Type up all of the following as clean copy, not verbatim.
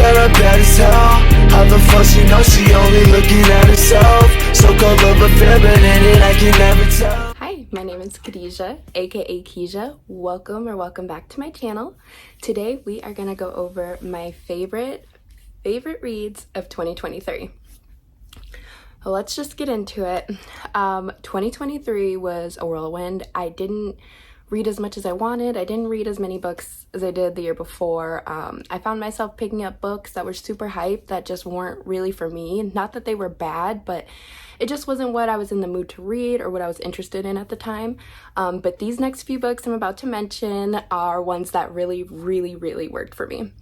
that I'm bad as hell. How the fuck she know she only looking at herself? So-called love affair, but in it I can never tell. Hi, my name is Khadijah, aka Keisha. Welcome back to my channel. Today we are gonna go over my favorite reads of 2023. Well, let's just get into it. 2023 was a whirlwind. I didn't read as much as I wanted. I didn't read as many books as I did the year before. I found myself picking up books that were super hyped that just weren't really for me. Not that they were bad, but it just wasn't what I was in the mood to read or what I was interested in at the time. But these next few books I'm about to mention are ones that really worked for me.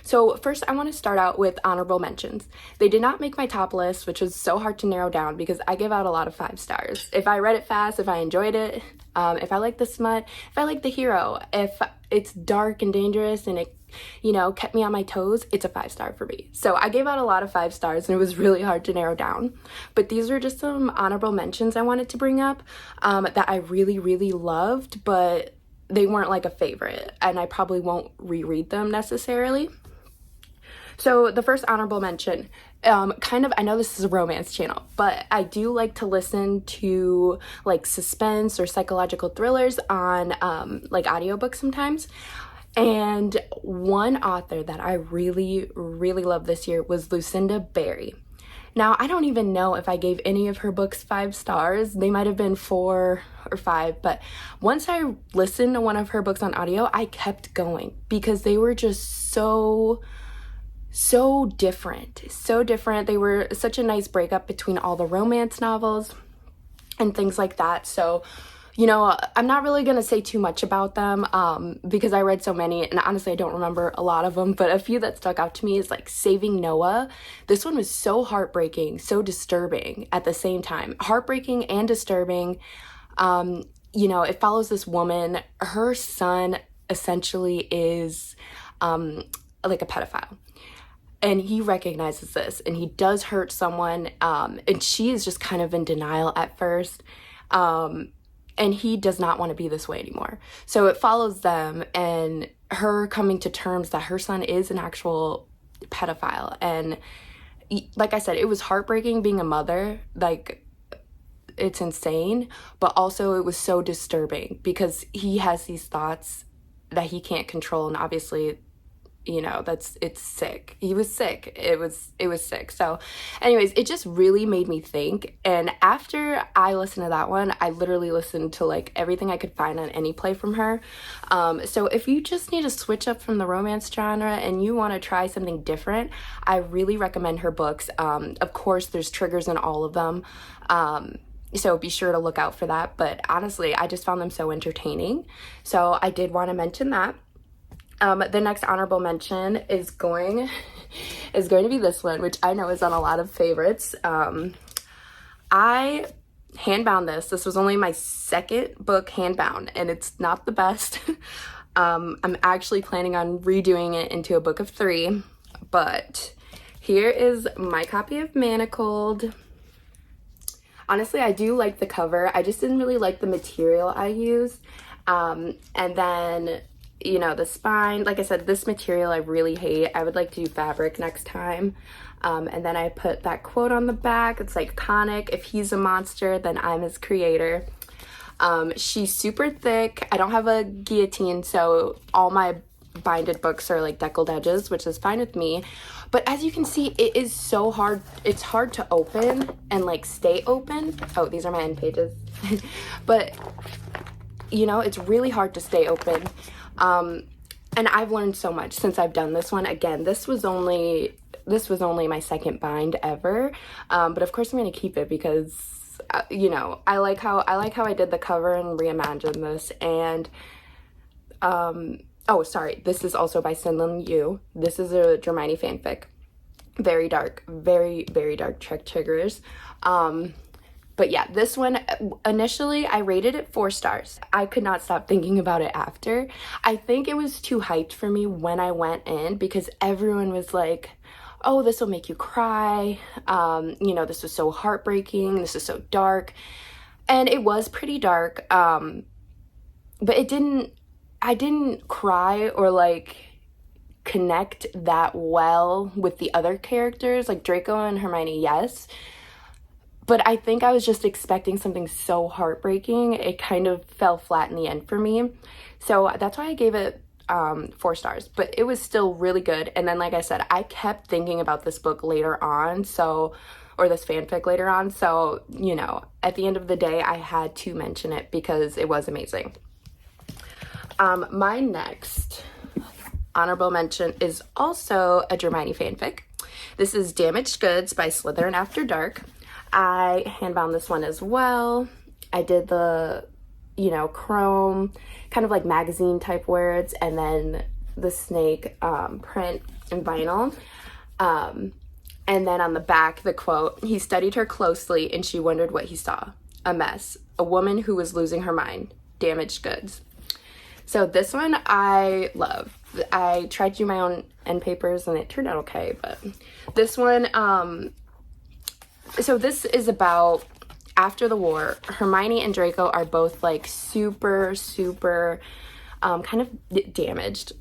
So first, I want to start out with honorable mentions. They did not make my top list, which was so hard to narrow down because I give out a lot of 5 stars. If I read it fast, if I enjoyed it, if I like the smut, if I like the hero, if it's dark and dangerous and it, you know, kept me on my toes, it's a 5-star for me. So I gave out a lot of 5 stars and it was really hard to narrow down. But these are just some honorable mentions I wanted to bring up that I really loved, but they weren't like a favorite and I probably won't reread them necessarily. So the first honorable mention, I know this is a romance channel, but I do like to listen to like suspense or psychological thrillers on like audiobooks sometimes. And one author that I really loved this year was Lucinda Berry. Now, I don't even know if I gave any of her books 5 stars. They might have been 4 or 5, but once I listened to one of her books on audio, I kept going because they were just so different. They were such a nice breakup between all the romance novels and things like that. So, you know, I'm not really going to say too much about them because I read so many and honestly I don't remember a lot of them, but a few that stuck out to me is like Saving Noah. This one was so heartbreaking, so disturbing at the same time. Heartbreaking and disturbing. You know, it follows this woman. Her son essentially is like a pedophile. And he recognizes this and he does hurt someone, and she is just kind of in denial at first. And he does not want to be this way anymore. So it follows them and her coming to terms that her son is an actual pedophile. And like I said, it was heartbreaking being a mother. Like, it's insane, but also it was so disturbing because he has these thoughts that he can't control. And obviously, you know, it's sick. He was sick. It was sick. So anyways, it just really made me think. And after I listened to that one, I literally listened to like everything I could find on any play from her. So if you just need to switch up from the romance genre and you want to try something different, I really recommend her books. Of course, there's triggers in all of them. So be sure to look out for that. But honestly, I just found them so entertaining. So I did want to mention that. The next honorable mention is going to be this one, which I know is on a lot of favorites. I handbound this. This was only my 2nd book handbound, and it's not the best. I'm actually planning on redoing it into a book of 3, but here is my copy of Manacled. Honestly, I do like the cover. I just didn't really like the material I used. And then, you know, the spine, like I said, this material I really hate. I would like to do fabric next time. And then I put that quote on the back. It's like iconic. If he's a monster, then I'm his creator. She's super thick. I don't have a guillotine, so all my binded books are like deckled edges, which is fine with me. But as you can see, it is so hard. It's hard to open and like stay open. Oh, these are my end pages. But, you know, it's really hard to stay open. And I've learned so much since I've done this one. Again, this was only my 2nd bind ever. But of course I'm going to keep it because, you know, I like how I did the cover and reimagined this. And, oh, sorry. This is also by Senlinyu. This is a Hermione fanfic. Very dark, very dark triggers. But yeah, this one, initially I rated it 4 stars. I could not stop thinking about it after. I think it was too hyped for me when I went in because everyone was like, oh, this will make you cry. You know, this was so heartbreaking. This is so dark. And it was pretty dark. But I didn't cry or like connect that well with the other characters. Like Draco and Hermione, yes. But I think I was just expecting something so heartbreaking. It kind of fell flat in the end for me. So that's why I gave it 4 stars. But it was still really good. And then, like I said, I kept thinking about this book later on. Or this fanfic later on. So, you know, at the end of the day, I had to mention it because it was amazing. My next honorable mention is also a Hermione fanfic. This is Damaged Goods by Slytherin After Dark. I handbound this one as well. I did the, you know, chrome, kind of like magazine type words, and then the snake print and vinyl. And then on the back, the quote, "He studied her closely and she wondered what he saw. A mess. A woman who was losing her mind. Damaged goods." So this one I love. I tried to do my own end papers and it turned out okay, but this one, so this is about after the war. Hermione and Draco are both like super kind of damaged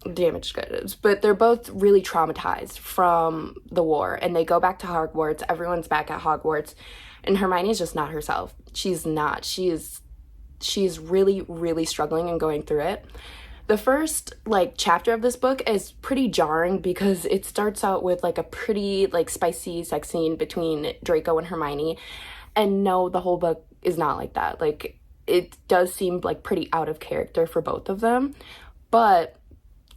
goods, but they're both really traumatized from the war, and they go back to Hogwarts. Everyone's back at Hogwarts, and Hermione's just not herself. She's really struggling and going through it. The first like chapter of this book is pretty jarring because it starts out with like a pretty like spicy sex scene between Draco and Hermione, and no, the whole book is not like that. Like, it does seem like pretty out of character for both of them, but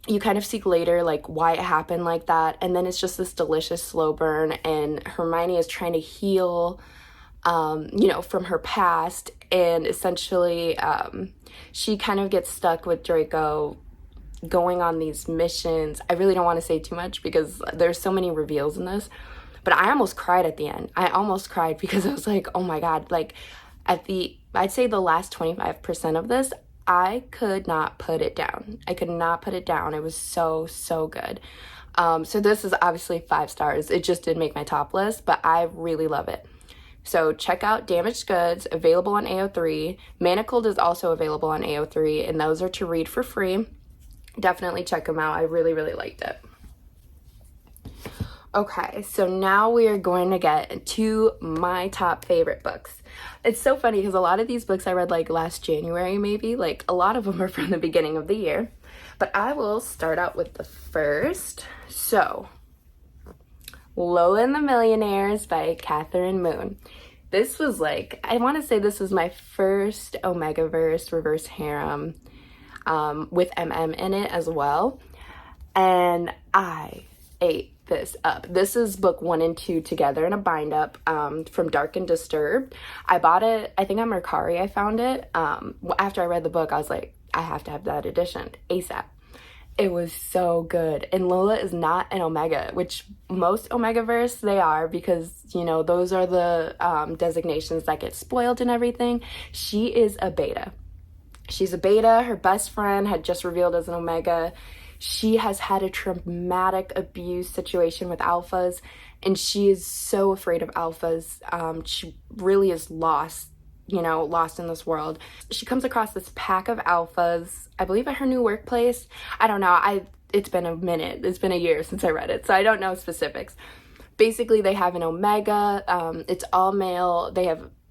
you kind of see later like why it happened like that, and then it's just this delicious slow burn, and Hermione is trying to heal you know, from her past, and essentially she kind of gets stuck with Draco going on these missions. I really don't want to say too much because there's so many reveals in this, but I almost cried at the end. I almost cried because I was like, oh my god, like I'd say the last 25% of this, I could not put it down. I could not put it down. It was so good. So this is obviously 5 stars. It just didn't make my top list, but I really love it. So check out Damaged Goods, available on AO3. Manacled is also available on AO3, and those are to read for free. Definitely check them out. I really liked it. Okay, so now we are going to get to my top favorite books. It's so funny because a lot of these books I read like last January maybe, like a lot of them are from the beginning of the year. But I will start out with the first. So, Lola and the Millionaires by Kathryn Moon. This was like, I want to say this was my first Omegaverse reverse harem with MM in it as well. And I ate this up. This is book 1 and 2 together in a bind up from Dark and Disturbed. I bought it, I think on Mercari I found it. After I read the book, I was like, I have to have that edition ASAP. It was so good. And Lola is not an Omega, which most Omegaverse they are, because, you know, those are the designations that get spoiled and everything. She is a beta. She's a beta. Her best friend had just revealed as an Omega. She has had a traumatic abuse situation with alphas, and she is so afraid of alphas. She really is lost, you know, lost in this world. She comes across this pack of alphas, I believe at her new workplace. I don't know. It's been a minute. It's been a year since I read it, so I don't know specifics. Basically, they have an Omega. It's all male.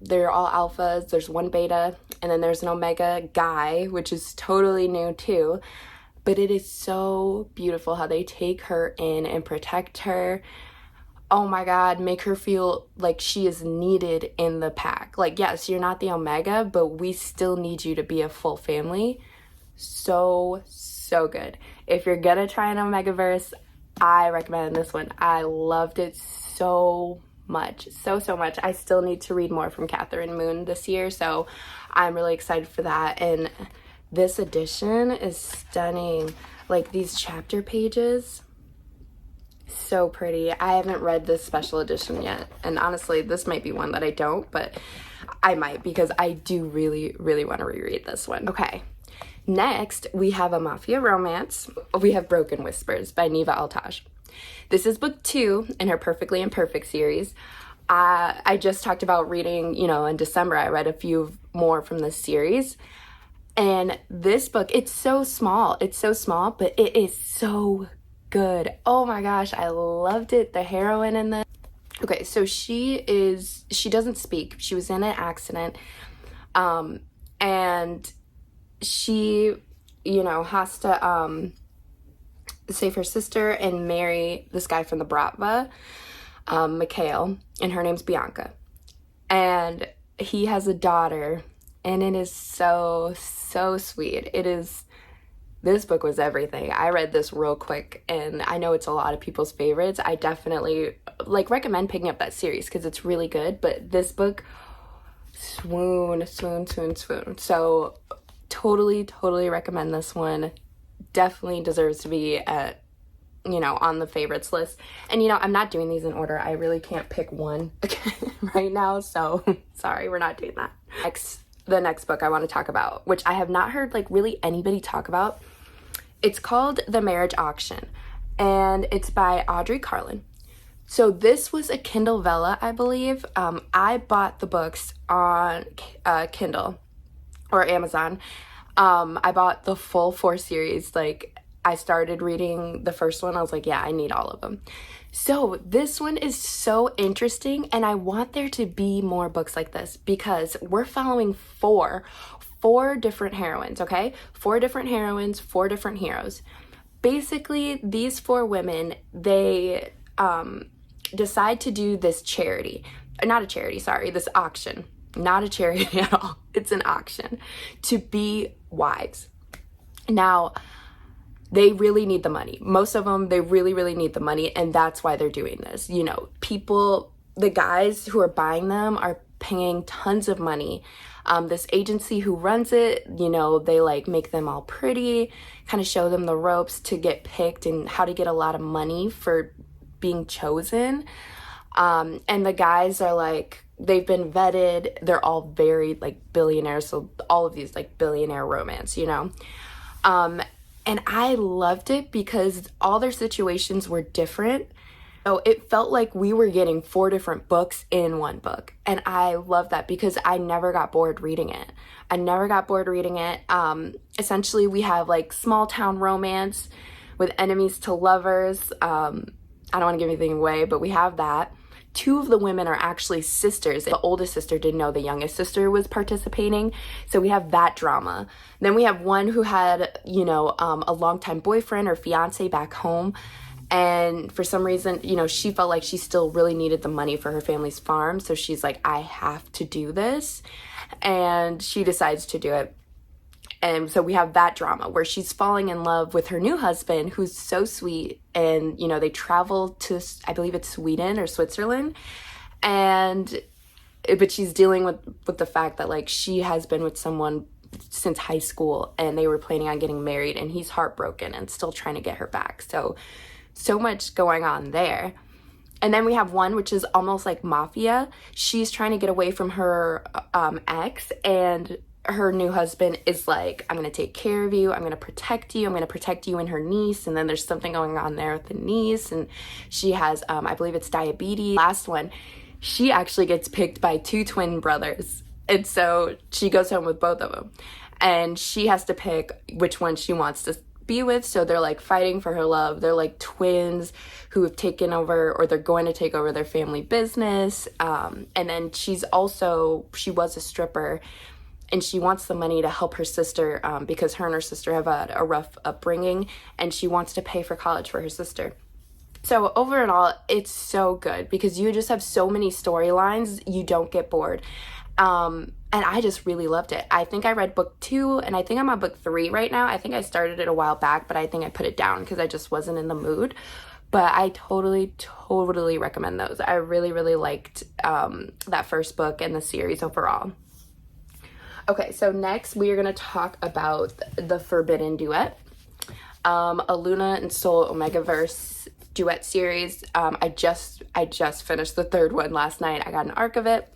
They're all alphas. There's one beta, and then there's an Omega guy, which is totally new too. But it is so beautiful how they take her in and protect her. Oh my god, make her feel like she is needed in the pack. Like, yes, you're not the Omega, but we still need you to be a full family. So good. If you're gonna try an Omegaverse, I recommend this one. I loved it so much. So much. I still need to read more from Kathryn Moon this year, so I'm really excited for that. And this edition is stunning. Like, these chapter pages, so pretty. I haven't read this special edition yet, and honestly, this might be one that I don't, but I might, because I do really want to reread this one. Okay, next we have a mafia romance. We have Broken Whispers by Neva Altaj. This is book 2 in her Perfectly Imperfect series. I just talked about reading, you know, in December I read a few more from this series. And this book, it's so small, but it is so good. Oh my gosh, I loved it. The heroine in this. Okay, so she doesn't speak. She was in an accident. And she, has to save her sister and marry this guy from the Bratva, Mikhail, and her name's Bianca. And he has a daughter, and it is so, so sweet. This book was everything. I read this real quick, and I know it's a lot of people's favorites. I definitely, recommend picking up that series because it's really good, but this book, swoon. So totally recommend this one. Definitely deserves to be at, on the favorites list. And I'm not doing these in order. I really can't pick one right now, so sorry, we're not doing that. The next book I want to talk about, which I have not heard really anybody talk about, it's called The Marriage Auction, and it's by Audrey Carlin. So this was a Kindle Vella, I believe. I bought the books on Kindle or Amazon. I bought the full 4 series. I started reading the first one. I was like, yeah, I need all of them. So this one is so interesting, and I want there to be more books like this because we're following four different heroines, okay? 4 different heroines, 4 different heroes. Basically, these 4 women, they decide to do this this auction. Not a charity at all. It's an auction to be wives. Now, they really need the money. Most of them, they really need the money, and that's why they're doing this. The guys who are buying them are paying tons of money. This agency who runs it, they make them all pretty, kind of show them the ropes to get picked and how to get a lot of money for being chosen. And the guys are they've been vetted. They're all very billionaires. So all of these billionaire romance, and I loved it because all their situations were different. So it felt like we were getting 4 different books in one book. And I love that because I never got bored reading it. Essentially, we have small town romance with enemies to lovers. I don't want to give anything away, but we have that. 2 of the women are actually sisters. The oldest sister didn't know the youngest sister was participating. So we have that drama. Then we have one who had, a longtime boyfriend or fiance back home. And for some reason, she felt like she still really needed the money for her family's farm. So she's like, I have to do this. And she decides to do it. And so we have that drama where she's falling in love with her new husband, who's so sweet. And, they travel to, I believe it's Sweden or Switzerland. But she's dealing with the fact that she has been with someone since high school and they were planning on getting married, and he's heartbroken and still trying to get her back. So much going on there. And then we have one which is almost like mafia. She's trying to get away from her ex, and her new husband is like, I'm going to take care of you. I'm going to protect you. I'm going to protect you and her niece. And then there's something going on there with the niece. And she has, I believe it's diabetes. Last one, she actually gets picked by 2 twin brothers. And so she goes home with both of them. And she has to pick which one she wants to be with. So they're fighting for her love. They're twins who have taken over, or they're going to take over their family business. And then she was a stripper. And she wants the money to help her sister because her and her sister have a rough upbringing, and she wants to pay for college for her sister. So overall, it's so good because you just have so many storylines, you don't get bored. And I just really loved it. I think I read book 2, and I think I'm on book 3 right now. I think I started it a while back, but I think I put it down because I just wasn't in the mood. But I totally recommend those. I really liked that first book and the series overall. Okay, so next we are going to talk about the Forbidden Duet, a Luna and Soul Omegaverse duet series. I just finished the 3rd one last night. I got an arc of it.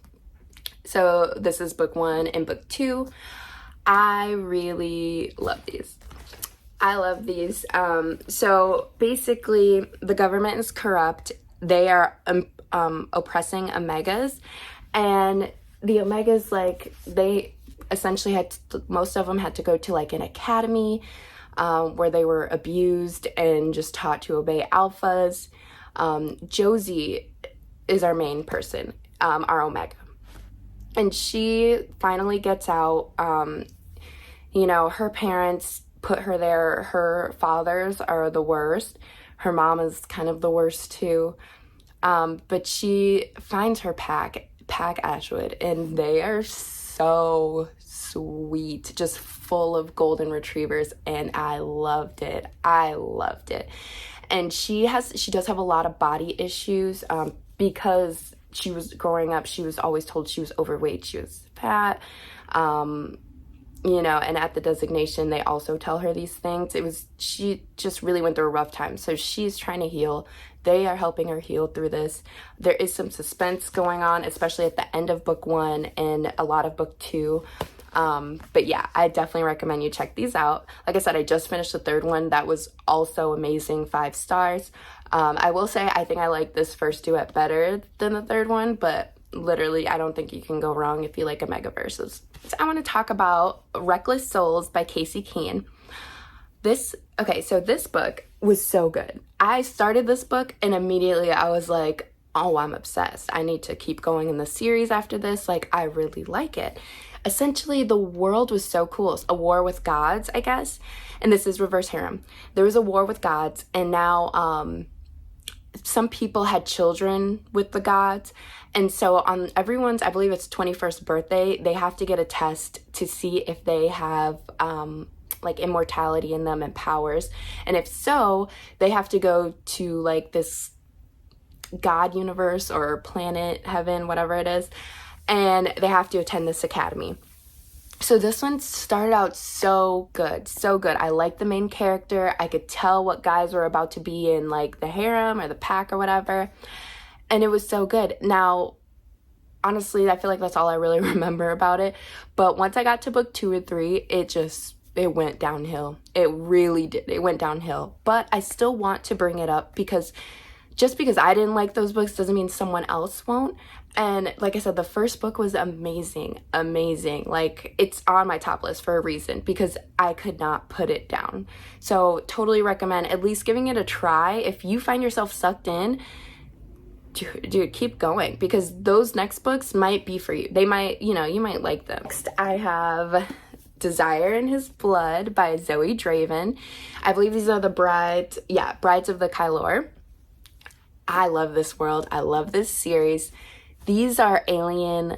So this is book 1 and book 2. I really love these. So basically, the government is corrupt. They are oppressing Omegas, and the Omegas, they essentially most of them had to go to an academy where they were abused and just taught to obey alphas. Josie is our main person, our Omega. And she finally gets out. You know, her parents put her there. Her fathers are the worst. Her mom is kind of the worst too. But she finds her pack Ashwood, and they are so sweet, just full of golden retrievers, and I loved it. And she does have a lot of body issues, because she was growing up, she was always told she was overweight, she was fat, you know, and at the designation, they also tell her these things. She just really went through a rough time. So she's trying to heal. They are helping her heal through this. There is some suspense going on, especially at the end of book 1 and a lot of book 2. But yeah, I definitely recommend you check these out. Like I said, I just finished the 3rd one. That was also amazing, 5 stars. I will say, I think I like this first duet better than the 3rd one, but literally, I don't think you can go wrong if you like Omega Verses. So I want to talk about Reckless Souls by Kean. This book was so good. I started this book and immediately I was like, oh, I'm obsessed. I need to keep going in the series after this. Like, I really like it. Essentially, the world was so cool. It's a war with gods, I guess. And this is reverse harem. There was a war with gods, and now some people had children with the gods. And so on everyone's, I believe it's 21st birthday, they have to get a test to see if they have like immortality in them and powers. And if so, they have to go to like this god universe or planet, heaven, whatever it is, and they have to attend this academy. So this one started out so good, so good. I liked the main character. I could tell what guys were about to be in like the harem or the pack or whatever. And it was so good. Now, honestly, I feel like that's all I really remember about it. But once I got to book 2 or 3, it went downhill. It really did. It went downhill. But I still want to bring it up because just because I didn't like those books doesn't mean someone else won't. And like I said, the first book was amazing. Like, it's on my top list for a reason because I could not put it down. So totally recommend at least giving it a try. If you find yourself sucked in, dude, keep going because those next books might be for you. They might, you might like them. Next, I have Desire in His Blood by Zoey Draven. I believe these are the brides of the Kylor. I love this world. I love this series. These are alien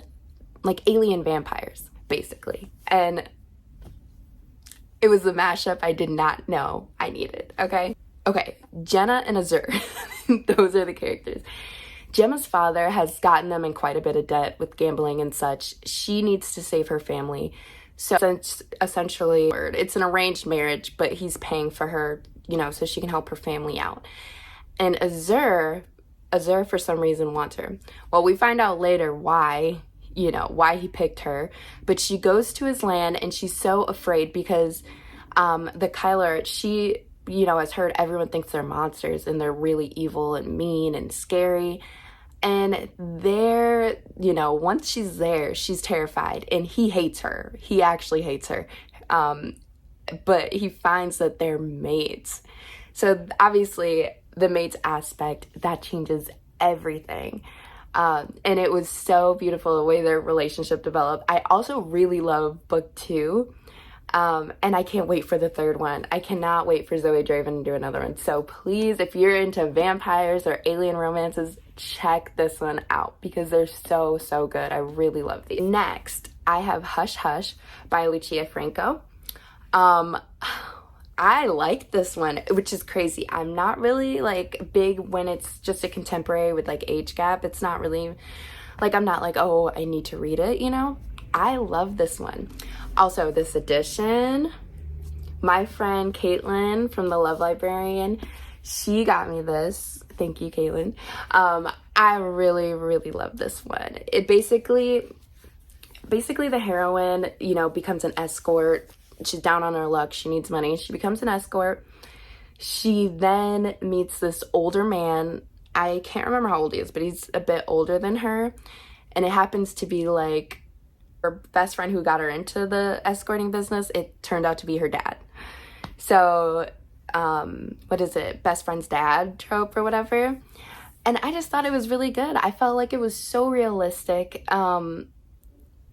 vampires, basically. And it was the mashup I did not know I needed, okay? Okay, Jenna and Azur. Those are the characters. Gemma's father has gotten them in quite a bit of debt with gambling and such. She needs to save her family. So essentially, it's an arranged marriage, but he's paying for her, so she can help her family out. And Azur for some reason wants her. Well, we find out later why he picked her, but she goes to his land and she's so afraid because the Kylor, she, has heard everyone thinks they're monsters and they're really evil and mean and scary. And they're, once she's there, she's terrified and he hates her. He actually hates her. But he finds that they're mates. So obviously the mates aspect, that changes everything. And it was so beautiful the way their relationship developed. I also really love book 2. And I can't wait for the 3rd one. I cannot wait for Zoey Draven to do another one. So please, if you're into vampires or alien romances, check this one out because they're so, so good. I really love these. Next, I have Hush Hush by Lucia Franco. I like this one, which is crazy. I'm not really like big when it's just a contemporary with like age gap. It's not really like, I'm not like, oh, I need to read it, I love this one. Also, this edition, my friend Caitlyn from the Love Librarian, she got me this. Thank you, Caitlyn. I really, really love this one. It basically the heroine, becomes an escort. She's down on her luck. She needs money. She becomes an escort. She then meets this older man. I can't remember how old he is, but he's a bit older than her. And it happens to be like her best friend who got her into the escorting business. It turned out to be her dad. So, what is it? Best friend's dad trope or whatever. And I just thought it was really good. I felt like it was so realistic. And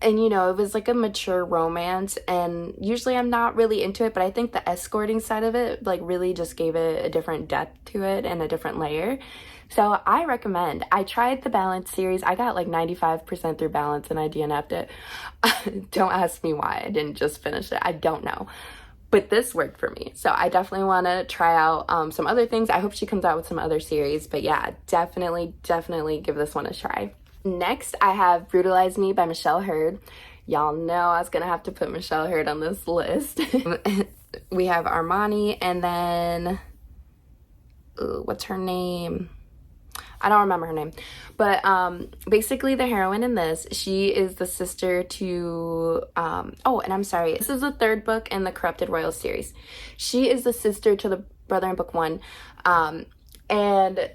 you know, it was like a mature romance, and usually I'm not really into it, but I think the escorting side of it like really just gave it a different depth to it and a different layer. So I recommend. I tried the Balance series. I got like 95% through Balance and I DNF'd it. Don't ask me why I didn't just finish it. I don't know. But this worked for me. So I definitely want to try out some other things. I hope she comes out with some other series. But yeah, definitely give this one a try. Next, I have Brutalize Me by Michelle Hurd. Y'all know I was going to have to put Michelle Hurd on this list. We have Armani, and then, what's her name? I don't remember her name. But basically the heroine in this, she is the sister to, oh, and I'm sorry. This is the third book in the Corrupted Royals series. She is the sister to the brother in book one. And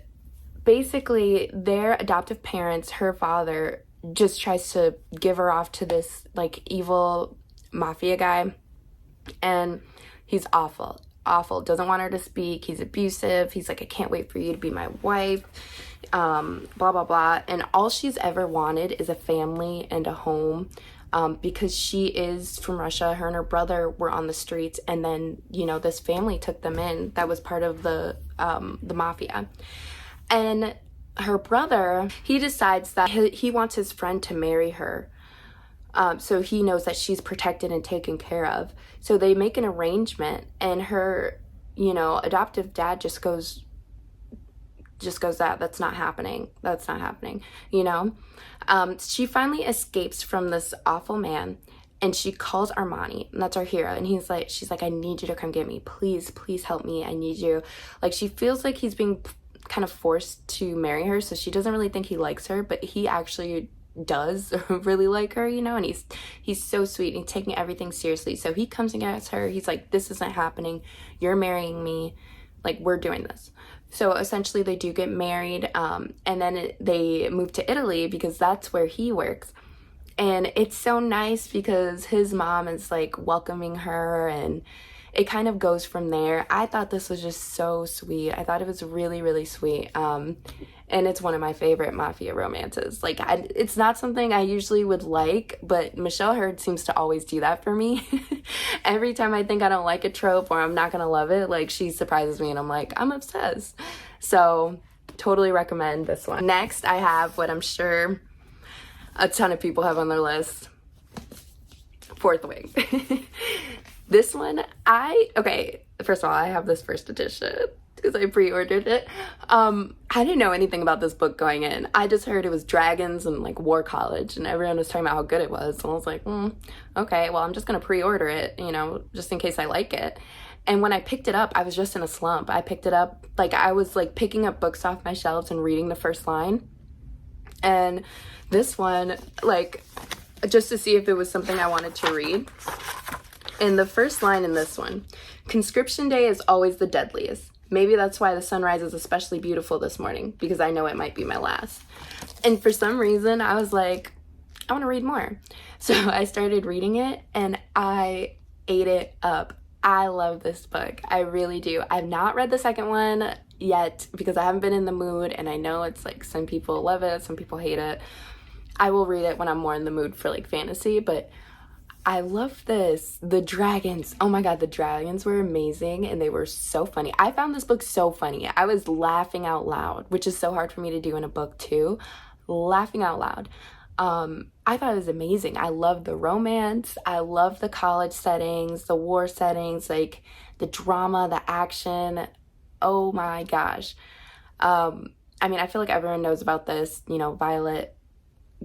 basically their adoptive parents, her father just tries to give her off to this like evil mafia guy, and he's awful, doesn't want her to speak, he's abusive, he's like, I can't wait for you to be my wife, blah blah blah. And all she's ever wanted is a family and a home, because she is from Russia. Her and her brother were on the streets, and then, you know, this family took them in that was part of the mafia. And her brother, he decides that he wants his friend to marry her, so he knows that she's protected and taken care of. So they make an arrangement, and her, you know, adoptive dad just goes, that's not happening, you know. She finally escapes from this awful man, and she calls Armani, and that's our hero, and she's like, I need you to come get me, please help me, I need you. Like, she feels like he's being kind of forced to marry her, so she doesn't really think he likes her, but he actually does really like her, you know. And he's so sweet, and he's taking everything seriously. So he comes and gets her, he's like, this isn't happening, you're marrying me, like, we're doing this. So essentially they do get married, and then they move to Italy because that's where he works. And it's so nice because his mom is like welcoming her, and it kind of goes from there. I thought this was just so sweet. I thought it was really sweet. And it's one of my favorite mafia romances. Like, it's not something I usually would like, but Michelle Hurd seems to always do that for me. Every time I think I don't like a trope or I'm not gonna love it, like, she surprises me and I'm like, I'm obsessed. So totally recommend this one. Next, I have what I'm sure a ton of people have on their list, Fourth Wing. This one, first of all, I have this first edition because I pre-ordered it. I didn't know anything about this book going in. I just heard it was dragons and like war college, and everyone was talking about how good it was. So I was like, okay, well, I'm just gonna pre-order it, you know, just in case I like it. And when I picked it up, I was just in a slump. I picked it up, like, I was like picking up books off my shelves and reading the first line. And this one, like, just to see if it was something I wanted to read. And the first line in this one, conscription day is always the deadliest. Maybe that's why the sunrise is especially beautiful this morning, because I know it might be my last. And for some reason, I was like, I want to read more. So I started reading it, and I ate it up. I love this book. I really do. I've not read the second one yet because I haven't been in the mood, and I know it's like some people love it, some people hate it. I will read it when I'm more in the mood for like fantasy, but I love this. The dragons, oh my god, the dragons were amazing, and they were so funny. I found this book so funny. I was laughing out loud, which is so hard for me to do in a book too. Laughing out loud. I thought it was amazing. I love the romance. I love the college settings, the war settings, like the drama, the action. Oh my gosh. I mean, I feel like everyone knows about this. You know, Violet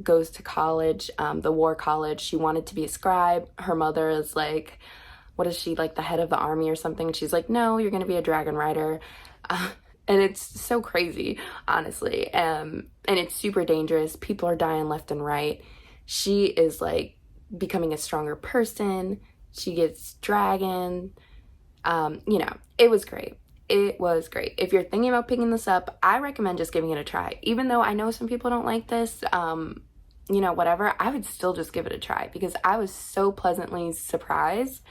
goes to college, the war college. She wanted to be a scribe. Her mother is like, what is she, like the head of the army or something? She's like, no, you're gonna be a dragon rider. And it's so crazy, honestly. And it's super dangerous. People are dying left and right. She is like becoming a stronger person. She gets dragon. You know, it was great. It was great. If you're thinking about picking this up, I recommend just giving it a try. Even though I know some people don't like this, you know, whatever, I would still just give it a try because I was so pleasantly surprised.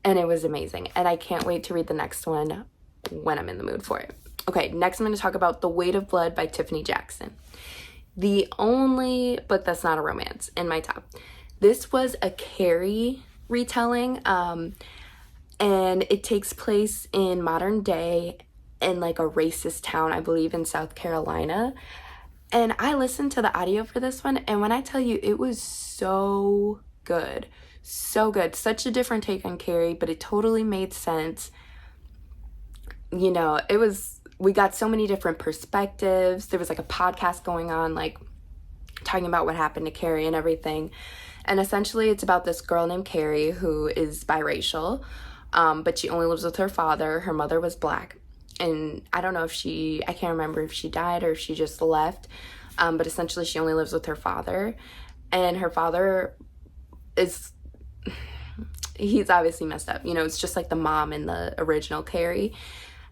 and it was amazing. And I can't wait to read the next one when I'm in the mood for it. Okay, next I'm going to talk about The Weight of Blood by Tiffany Jackson. The only book that's not a romance in my top. This was a Carrie retelling, and it takes place in modern day in like a racist town, I believe in South Carolina. And I listened to the audio for this one, and when I tell you, it was so good. So good. Such a different take on Carrie, but it totally made sense. You know, we got so many different perspectives. There was like a podcast going on, like talking about what happened to Carrie and everything. And essentially it's about this girl named Carrie who is biracial, but she only lives with her father. Her mother was black. And I don't know I can't remember if she died or if she just left. But essentially she only lives with her father. And her father he's obviously messed up. You know, it's just like the mom in the original Carrie.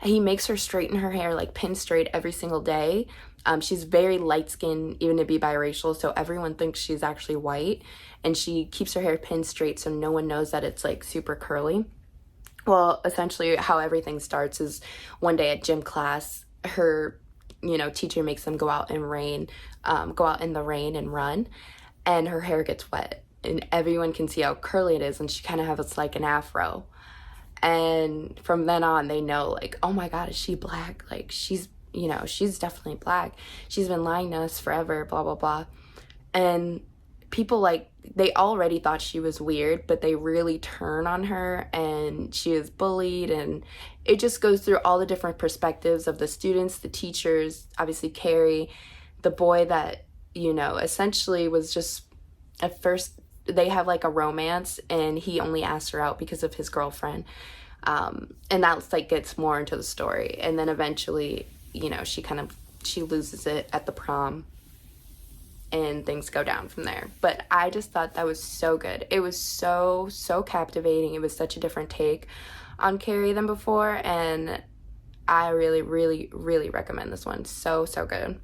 He makes her straighten her hair, like pin straight every single day. She's very light-skinned, even to be biracial, so everyone thinks she's actually white. And she keeps her hair pinned straight so no one knows that it's like super curly. Well, essentially how everything starts is one day at gym class, her, you know, teacher makes them go out in the rain and run, and her hair gets wet. And everyone can see how curly it is, and she kind of has like an afro. And from then on, they know, like, oh my God, is she black? Like, she's definitely black. She's been lying to us forever, blah, blah, blah. And people, like, they already thought she was weird, but they really turn on her, and she is bullied. And it just goes through all the different perspectives of the students, the teachers, obviously Carrie, the boy that, you know, essentially was just, at first, they have like a romance, and he only asked her out because of his girlfriend. And that's like gets more into the story. And then eventually, you know, she loses it at the prom, and things go down from there. But I just thought that was so good. It was so captivating. It was such a different take on Carrie than before, and I really, really, really recommend this one. So good.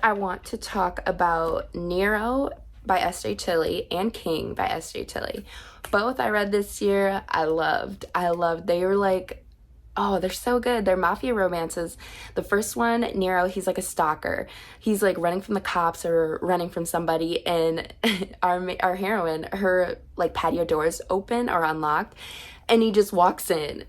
I want to talk about Nero by S.J. Tilly and King by S.J. Tilly. Both I read this year. I loved. They were like, oh, they're so good. They're mafia romances. The first one, Nero, he's like a stalker. He's like running from the cops or running from somebody, and our heroine, her like patio doors open or unlocked, and he just walks in.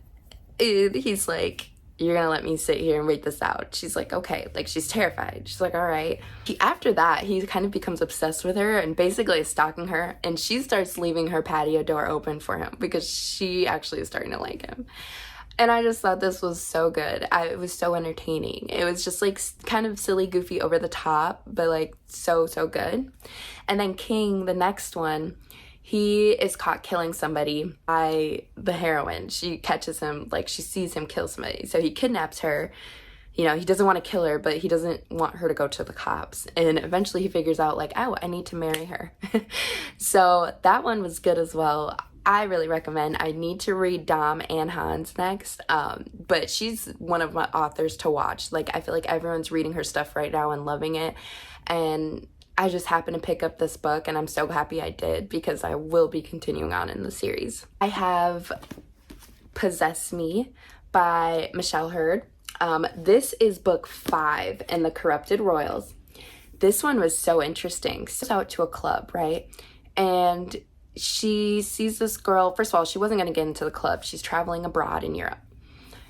And he's like, you're gonna let me sit here and wait this out. She's like, okay. Like, she's terrified. She's like, all right. After that, he kind of becomes obsessed with her and basically is stalking her, and she starts leaving her patio door open for him because she actually is starting to like him. And I just thought this was so good. It was so entertaining. It was just like kind of silly, goofy, over the top, but like so good. And then King, the next one, he is caught killing somebody by the heroine. She catches him, like she sees him kill somebody. So he kidnaps her. You know, he doesn't want to kill her, but he doesn't want her to go to the cops. And eventually he figures out like, oh, I need to marry her. So that one was good as well. I really recommend. I need to read Dom and Hans next, but she's one of my authors to watch. Like, I feel like everyone's reading her stuff right now and loving it, and I just happened to pick up this book, and I'm so happy I did because I will be continuing on in the series. I have Possess Me by Michelle Hurd. This is book 5 in the Corrupted Royals. This one was so interesting. So out to a club, right? And she sees this girl. First of all, she wasn't going to get into the club. She's traveling abroad in Europe.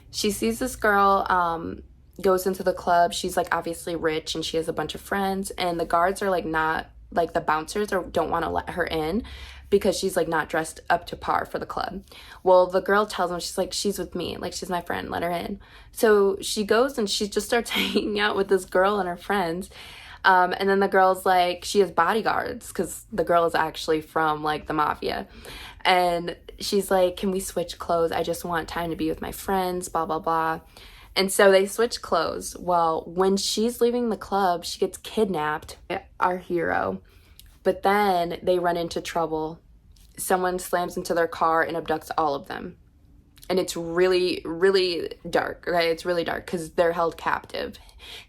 She sees this girl, goes into the club. She's like obviously rich, and she has a bunch of friends, and the guards are like not, like the bouncers don't want to let her in because she's like not dressed up to par for the club. Well, the girl tells them, she's like, she's with me, like she's my friend, let her in. So she goes and she just starts hanging out with this girl and her friends. And then the girl's like, she has bodyguards because the girl is actually from like the mafia. And she's like, can we switch clothes? I just want time to be with my friends, blah, blah, blah. And so they switch clothes. Well, when she's leaving the club, she gets kidnapped, our hero. But then they run into trouble. Someone slams into their car and abducts all of them. and it's really, really dark, okay? It's really dark because they're held captive.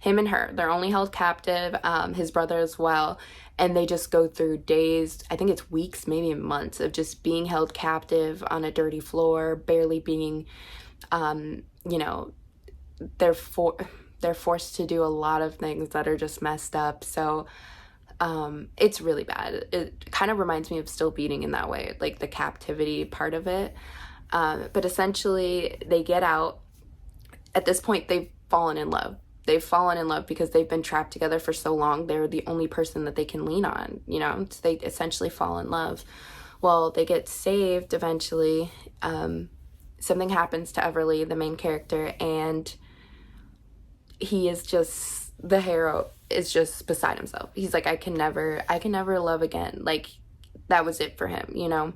Him and her, they're only held captive, his brother as well, and they just go through days, I think it's weeks, maybe months, of just being held captive on a dirty floor, barely being, you know, they're forced to do a lot of things that are just messed up. So it's really bad. It kind of reminds me of Still Beating in that way, like the captivity part of it. But essentially they get out. At this point, they've fallen in love. They've fallen in love because they've been trapped together for so long. They're the only person that they can lean on, you know? So they essentially fall in love. Well, they get saved eventually. Something happens to Everly, the main character, and he is just, the hero is just beside himself. He's like, I can never love again. Like, that was it for him, you know?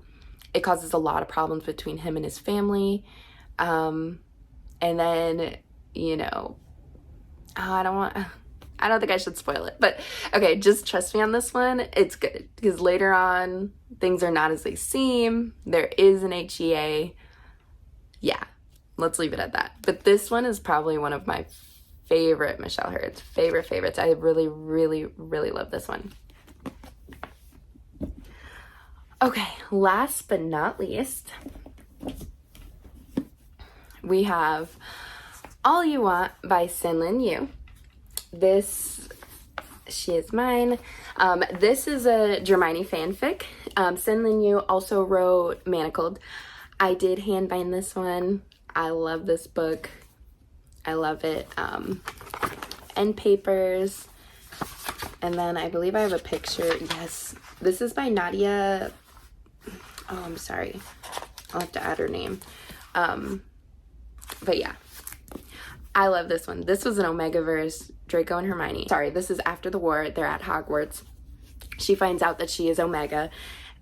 It causes a lot of problems between him and his family. And then, you know, I don't think I should spoil it, but okay, just trust me on this one. It's good because later on things are not as they seem. There is an HEA. Yeah, let's leave it at that. But this one is probably one of my favorite Michelle Hurd's favorites. I really, really, really love this one. Okay, last but not least, we have All You Want by Senlinyu. This, she is mine. This is a Hermione fanfic. Senlinyu also wrote Manacled. I did hand bind this one. I love this book. I love it. End papers. And then I believe I have a picture. Yes, this is by Nadia. Oh, I'm sorry. I'll have to add her name. But yeah, I love this one. This was an Omegaverse, Draco and Hermione. Sorry, this is after the war. They're at Hogwarts. She finds out that she is Omega.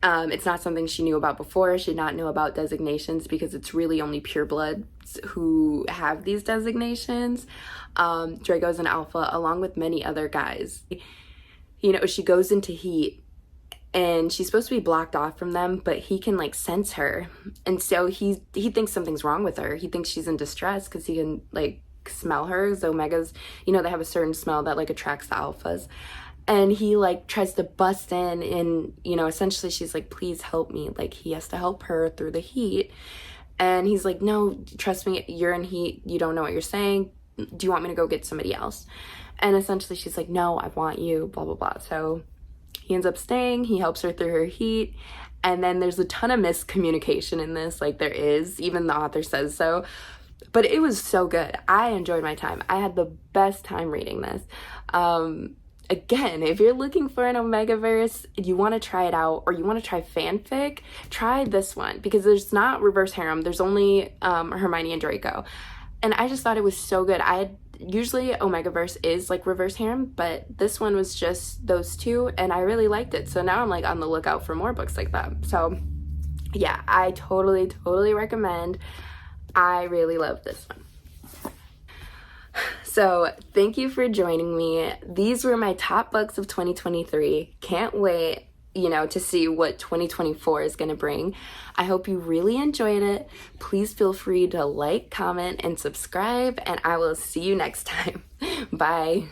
It's not something she knew about before. She did not know about designations because it's really only purebloods who have these designations. Draco's an alpha along with many other guys. You know, she goes into heat and she's supposed to be blocked off from them, but he can like sense her. And so he thinks something's wrong with her. He thinks she's in distress because he can like smell her. So Omegas, you know, they have a certain smell that like attracts the alphas. And he like tries to bust in and, you know, essentially she's like, please help me. Like he has to help her through the heat. And he's like, no, trust me, you're in heat. You don't know what you're saying. Do you want me to go get somebody else? And essentially she's like, no, I want you, blah, blah, blah. So he ends up staying. He helps her through her heat. And then there's a ton of miscommunication in this. Like there is, even the author says so. But it was so good. I enjoyed my time. I had the best time reading this. Again, if you're looking for an Omegaverse, you want to try it out, or you want to try fanfic, try this one, because there's not reverse harem. There's only Hermione and Draco. And I just thought it was so good. Usually Omegaverse is like reverse harem, but this one was just those two, and I really liked it. So now I'm like on the lookout for more books like that. So yeah, I totally recommend. I really love this one. So thank you for joining me. These were my top books of 2023. Can't wait, you know, to see what 2024 is going to bring. I hope you really enjoyed it. Please feel free to like, comment, and subscribe, and I will see you next time. Bye.